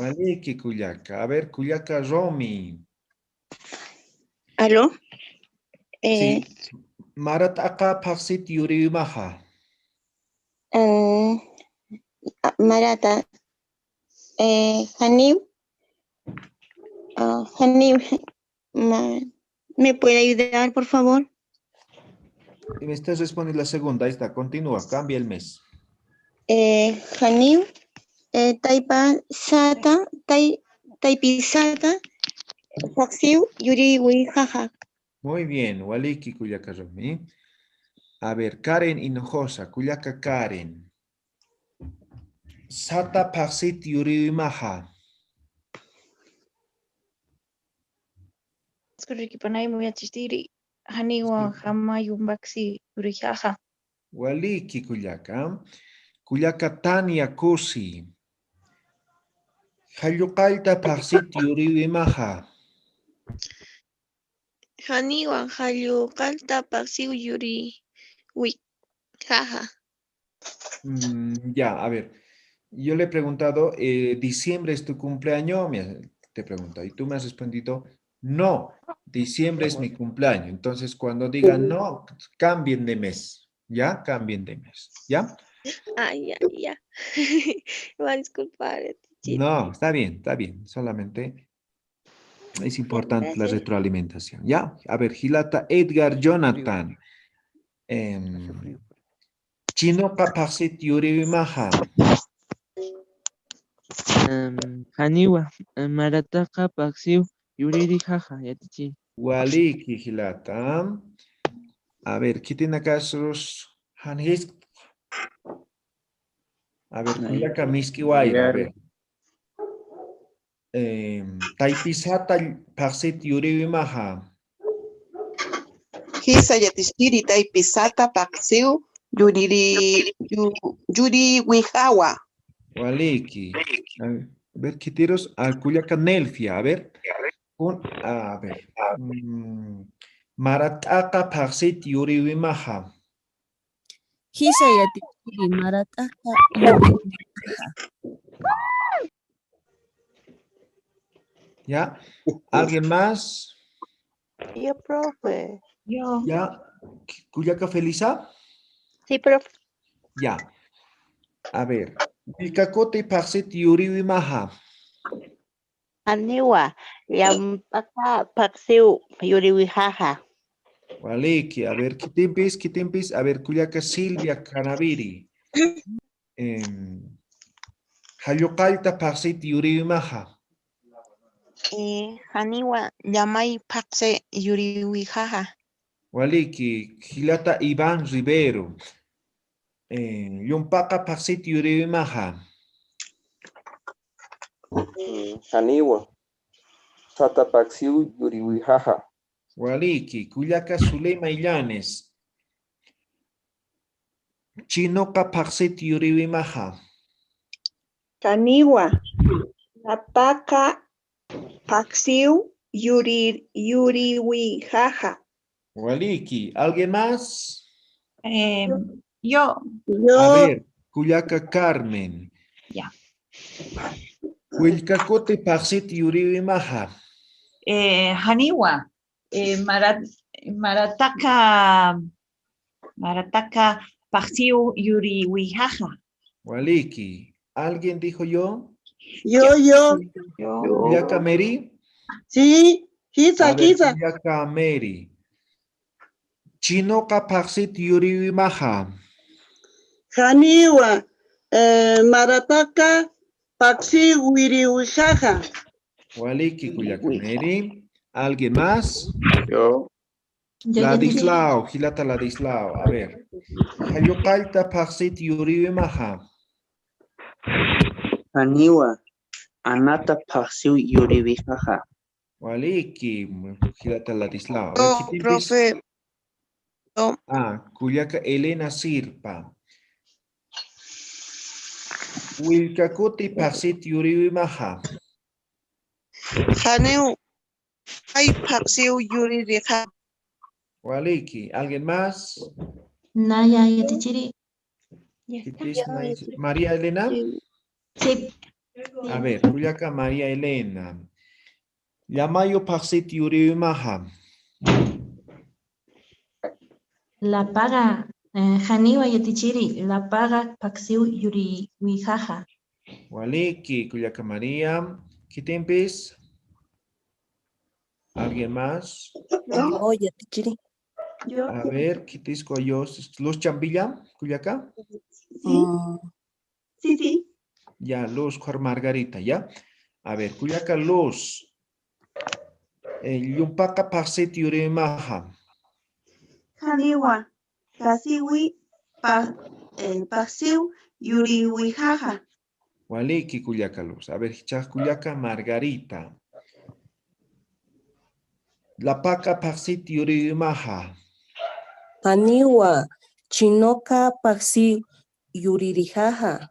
Waliki Kuyaka. A ver, Kuyaka Romi. ¿Aló? Sí. Marat Aka Pasit Yuriwi Maha. Marata. Haniw. Haniw. ¿Me puede ayudar, por favor? Y me estás respondiendo la segunda. Ahí está. Continúa. Cambia el mes. Haniw. Taipisata. Paksiw yuriwi jaja. Muy bien. Waliki Kuyaka Romi. A ver, Karen Hinojosa. Kuyaka Karen. Sata Pasit Yuriwi Maha. Skurikipanay mo yatistiri. Haniwa hamayumbaksi yurijaja. Waliki Kuyaka. Kuyaka Tania Kusi. Hayuqalta Pasit Yuriwi Maha. Haniwa hayuqalta paksiw yuriwi jaja. Ya, a ver. Yo le he preguntado, ¿diciembre es tu cumpleaños? Te pregunto, y tú me has respondido, no, diciembre es mi cumpleaños. Entonces, cuando digan no, cambien de mes, ¿ya? Cambien de mes, ¿ya? Ya. Me va a disculpar. No, está bien. Solamente es importante la retroalimentación, ¿ya? A ver, Gilata Edgar Jonathan. Chino Papasit Yuriwi Maha. Haniwa, Marataka paksiw yuriri jaja, yatichi. Waliki Gilata. A ver, ¿qué tiene acá sus Hanhis? A ver, Kuyaka Miski Waira, a ver. Taipisata Pasit Yuriwi Maha. Hisa yatishkiri taipisata paksiw yuriwijawa. Waliki. A ver, Kitiros, al Kuyaka Nelfia, a ver. A ver. Marataka Pasit Yuriwi Maha. Hisa yatichiri marataka yuriwi jaja. ¿Ya? ¿Alguien más? Yo, profe. Yo. ¿Ya? ¿Kuyaka Felisa? Sí, profe. Ya. A ver. Vilkakote Pasit Yuriwi Maha. Aniwa yampaka paksiw yuriwi jaja. Waliki, a ver, ¿qué A ver, Kuyaka Silvia Canaviri. Hayuqalta Pasit Yuriwi Maha. Haniwa llamay pakse yuriwi jaja. Waliki, Gilata Iván Rivero. Yumpaka Pasit Yuriwi Maha. Haniwa, Sata paksiw yuriwi jaja. Waliki, Kuyaka Zulema Illanes. Chinoka Pasit Yuriwi Maha. Kaniwa, nataka Paxiu yuriwijaja. Waliki, ¿alguien más? Yo. A ver, Cuyaca Carmen. Ya. Huilcacote Paxit Yuriwi Maha. Haniwa. Marataka Paxiu yuriwijaja. Waliki, ¿alguien dijo yo? Yo. Cuyaca Mary. Sí, quizá. Cuyaca Mary. Chinoca Paxit Yuriwi Maha. Haniwa, Marataka, Paxi, Wiriwijaja. Waliki, Cuyaca Mary. ¿Alguien más? Yo. Ladislao, Gilata Ladislao. A ver. Hayukalta Paxit Yuriwi Maha. Haniwa, Anata Paxiu Yuriwijaja. Waliki, Gilata Ladislao. Profe. Cuyaca Elena Sirpa. Wilcacuti Paxit Yuriwi Maha. Haneu. Hay Paxiu yuriwijaja. Waliki, ¿alguien más? Naya Yatichiri. María Elena. Sí. A ver, Cuyaca María Elena. Yamayo Paxit Yuriwi Maha. La paga. Haniwa Yatichiri. La paga Paxiu yuriwijaja. Waliki, Cuyaca María. Kitempis. ¿Alguien más? Yo, Yatichiri. A ver, Kitisco yo. Luz Chambilla, Cuyaca. Sí. Ya, Luz Juan Margarita, ¿ya? A ver, Cuyaca Luz. Yumpaca Paxit Yuriwi Maha. Haniwa. Kasiwi. Paxiu yuriwijaja. Waliki, Cuyaca Luz. A ver, Cuyaca Margarita. La paca Paxit Yuriwi Maha. Haniwa, Chinoca Paxi Yuririjaja.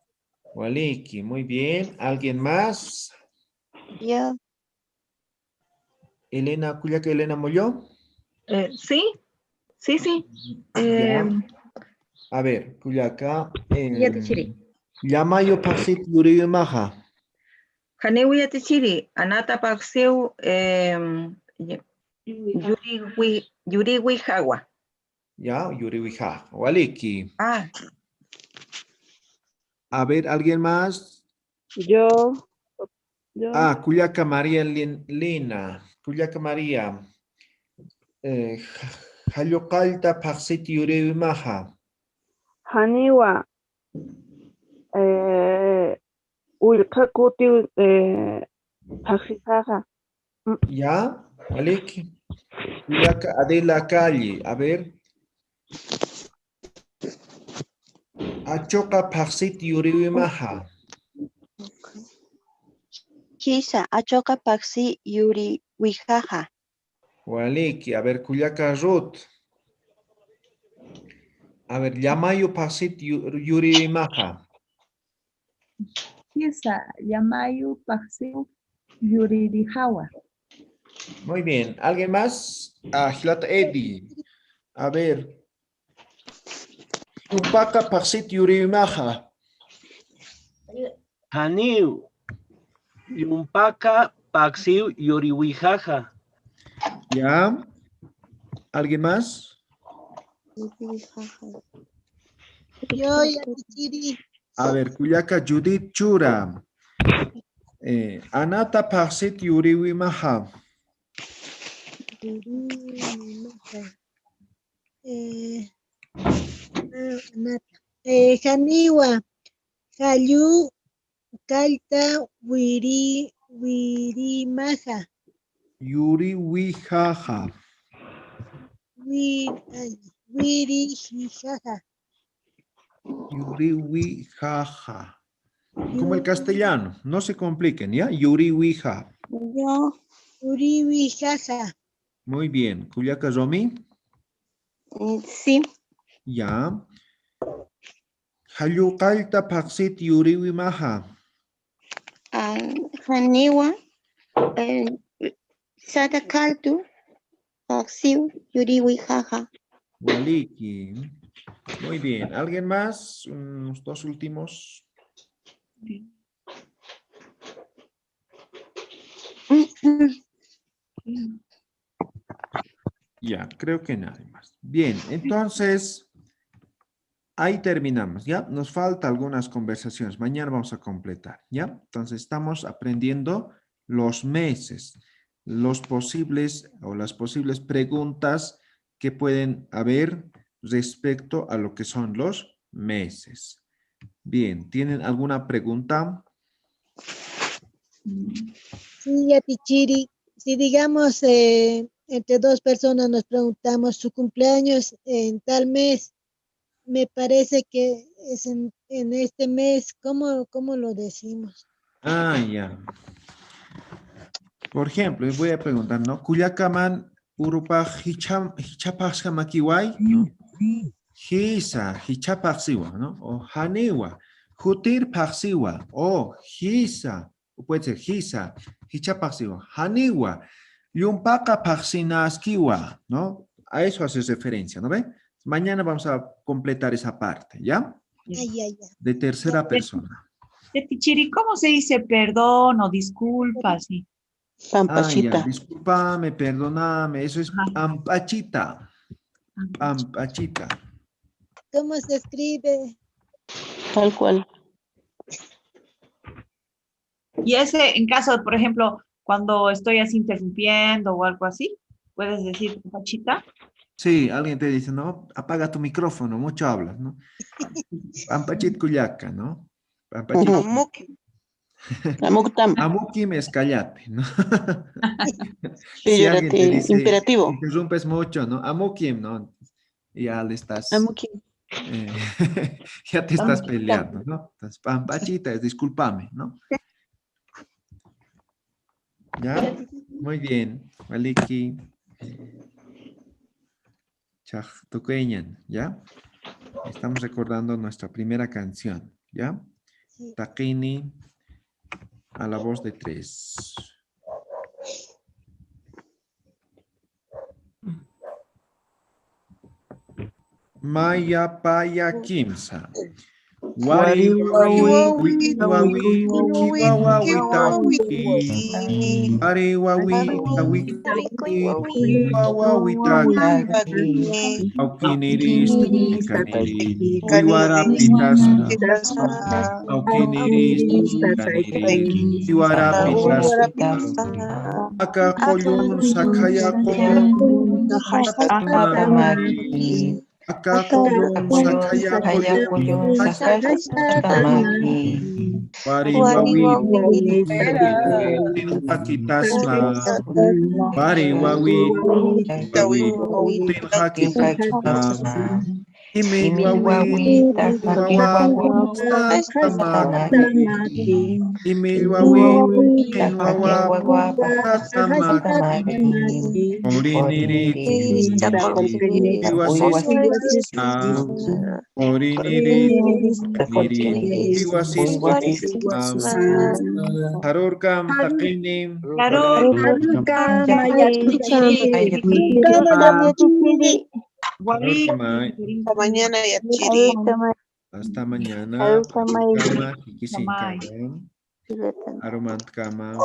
Waliki, muy bien. ¿Alguien más? Yo. Elena, Cuyaca Elena Molló. Sí. Ya. A ver, Cuyaca. Yatichiri. Yamayo Paxit Yuriwi Maha. Haniwa Yatichiri. Anata Paxiu yuriwijawa. Ya, Yuriwijaja. Waliki. A ver, ¿alguien más? Yo. Cuyaca María Lina. Cuyaca María. Hayukalta Paxit Yuriwi Maha. Haniwa. Wilcacuti Paxijaja. Ya, Waliki. Cuyaca Adela Calle. A ver. Achoca Paxit Yuriwi Maha. Quizá. Achoca Paxi yuriwijaja. Waliki. A ver, Cuyaca Ruth. A ver, Yamayo Paxit Yuriwi Maha. Quizá. Yamayu Paxiu yuriwijawa. Muy bien. ¿Alguien más? Gilata Eddie. A ver. Yumpaca Paxit Yuriwi Maha. Haniu, Yumpaca Paxiu Yuriwijaja. ¿Ya? ¿Alguien más? Yo, Yatichiri. A ver, Cuyaca Judith Chura. Anata Paxit Yuriwi Maha. Haniwa. Hayu Kalta Wirimaja. Yuriwijaja. Wirijijaja. Yuriwijaja. Como el castellano. No se compliquen, ¿ya? Yuriwija. Yo. Yuriwijaja. Muy bien. Cuyaca Romy. Sí. Ya. Hayukalta Paxit Yuriwi Maha. Haniwa. Sadakaltu, Paxiu, Yuriwi, jaja. Waliki. Muy bien. ¿Alguien más? Unos dos últimos. Ya, creo que nadie más. Bien, entonces, ahí terminamos, ¿ya? Nos falta algunas conversaciones. Mañana vamos a completar, ¿ya? Entonces, estamos aprendiendo los meses, los posibles o las posibles preguntas que pueden haber respecto a lo que son los meses. Bien, ¿tienen alguna pregunta? Sí, Yatichiri. Si digamos, entre dos personas nos preguntamos su cumpleaños en tal mes, me parece que es en este mes, ¿cómo lo decimos? Ah, ya. Por ejemplo, les voy a preguntar, ¿no? Kuyakaman urupa hichapasamakiwai, ¿no? Hisa, hichapaxiwa, ¿no? O haniwa, hutir paxiwa, o hisa, puede ser hisa, hichapaxiwa, haniwa, yumpaka paxinaskiwa, ¿no? A eso hace referencia, ¿no ve? Mañana vamos a completar esa parte, ¿ya? De tercera persona. Yatichiri, ¿cómo se dice perdón o disculpa? Sí. Pampachita. Ah, discúlpame, perdóname, eso es pampachita. Pampachita. ¿Cómo se escribe? Tal cual. Y ese, en caso, por ejemplo, cuando estoy así interrumpiendo o algo así, ¿puedes decir pampachita? Sí, alguien te dice, no, apaga tu micrófono, mucho hablas, ¿no? Pampachit kuyaca, ¿no? Pampachit. Amukim es cállate, ¿no? Si alguien te dice, imperativo. Interrumpes mucho, ¿no? Amukim, ¿no? Ya le estás... Amukim. Ya te estás peleando, ¿no? Entonces, pampachita es discúlpame, ¿no? ¿Ya? Muy bien. Maliki. Chajtoqueñan, ¿ya? Estamos recordando nuestra primera canción, ¿ya? Taquini. A la voz de 3. Maya Paya Kimsa. Wari wawi wawi wawi taki. Wari wawi wawi taki. Aukiniris kaniri. Wiwarapitas. Aukiniris kaniri. Wiwarapitas. Aka koyun sakaya koyun. Aka koyun sakaya koyun. Wari wawi tinhakitasma. Wari wawi tinhakitasma. Imi wawi takamaki. Imi wawi takamaki. Oriniri iwasista. Oriniri iwasista. Harurkam takinim. Harurkam Hasta mañana, Yachiri. Hasta mañana. Arumant kama.